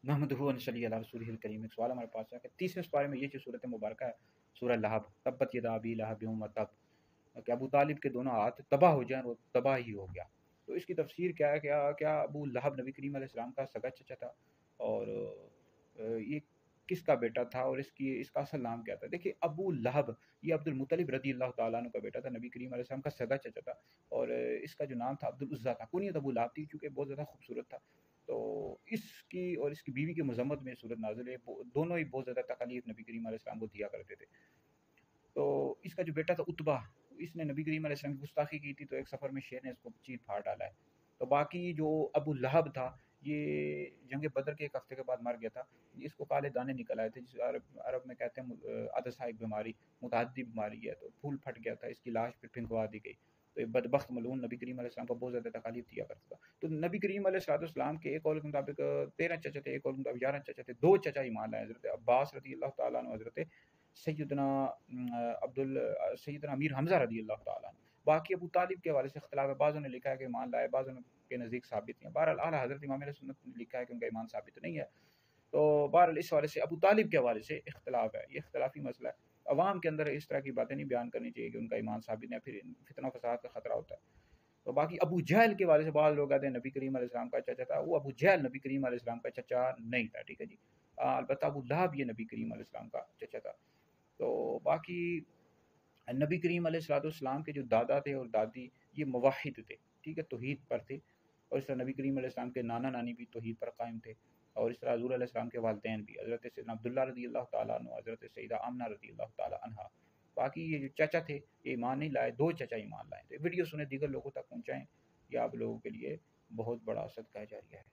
नहमदुहु व नसल्ली अला रसूलिहिल करीम। एक सवाल हमारे पास है कि 30वें पारे में ये जो सूरत मुबारक है, सूरह लहब, तब्बत यदा अबी लहब व तब, कि अबू तालिब के दोनों हाथ तबाह हो जाएं, और तबाह ही हो गया। तो इसकी तफसीर क्या है? क्या अबू लहब नबी करीम अलैहि सलाम का सगा चचा था, और ये किसका बेटा था, और इसका असल नाम क्या था? देखिए, अबू लहब ये अब्दुल मुत्तलिब रदी अल्लाह तआला अन्हु का बेटा था, नबी करीम अलैहि सलाम का सगा चचा था। और इसका जो नाम था अब्दुल उज़्ज़ा था, कुनियत अबू लहब थी, क्योंकि बहुत ज़्यादा खूबसूरत था। तो इसकी और इसकी बीवी की मजम्मत में सूरत नाज़िल है। दोनों ही बहुत ज़्यादा तकलीफ नबी करीम अलैहि सलाम को दिया करते थे। तो इसका जो बेटा था उतबा, इसने नबी करीम अलैहि सलाम की गुस्ताखी की थी, तो एक सफ़र में शेर ने इसको चीर फाड़ डाला है। तो बाकी जो अबू लहब था, ये जंग बदर के एक हफ्ते के बाद मर गया था। इसको काले दाने निकल आए थे, जिस अरब में कहते हैं अदसा, एक बीमारी, मुतअद्दी बीमारी है। तो फूल फट गया था, इसकी लाश फिर फेंकवा दी गई। तो ये बदबख्त मलून नबी करीम अलैहि सलाम को बहुत ज़्यादा तकलीफ दिया करता था। तो नबी करीम अलैहिस्सलाम के एक कौल के मुताबिक 13 चचा थे, एक कौल के मुताबिक 11 चचा थे। 2 चचा ईमान लाए, हज़रत अब्बास रज़ी अल्लाह तआला अन्हु, हज़रत सैयदना सैयदना अमीर हमज़ा रज़ी अल्लाह तआला अन्हु। बाकी अबू तालिब के हवाले से इख्तिलाफ है, बाज़ों ने लिखा है कि ईमान लाए, बाज़ों के नज़दीक साबित नहीं है। बहरहाल आला हज़रत इमाम अहले सुन्नत ने लिखा है कि उनका ईमान साबित नहीं है। तो बहरहाल इस हवाले से अबू तालिब के हवाले से इख्तिलाफ है, ये इख्तिलाफी मसला है। अवाम के अंदर इस तरह की बातें नहीं बयान करनी चाहिए कि उनका ईमान साबित नहीं है, फिर फितना फसाद का खतरा होता है। तो बाकी अबू जहल के बारे से बाद लोग कहते हैं नबी करीम अलैहिस्सलाम का चचा था। वो अबू जहल नबी करीम अलैहिस्सलाम का चचा नहीं था, ठीक है जी। अलबत्ता अबू लहब ये नबी करीम अलैहिस्सलाम का चचा था। तो बाकी नबी करीम अलैहिस्सलाम के जो दादा थे और दादी, ये मुवाहिद थे, ठीक है, तौहीद पर थे। और इस तरह नबी करीम अलैहिस्सलाम के नाना नानी भी तौहीद पर कायम थे। और इस तरह हज़ूर अलैहिस्सलाम के वालिदैन भी, हज़रत सैयदना अब्दुल्ला रज़ी अल्लाह तआला अन्हु, हज़रत सैयदा आमना रज़ी अल्लाह तआला अन्हा। बाकी ये जो चाचा थे, ये ईमान नहीं लाए, 2 चाचा ईमान लाए। तो वीडियो सुने, दीगर लोगों तक पहुँचाएँ, ये आप लोगों के लिए बहुत बड़ा सदका जारिया है।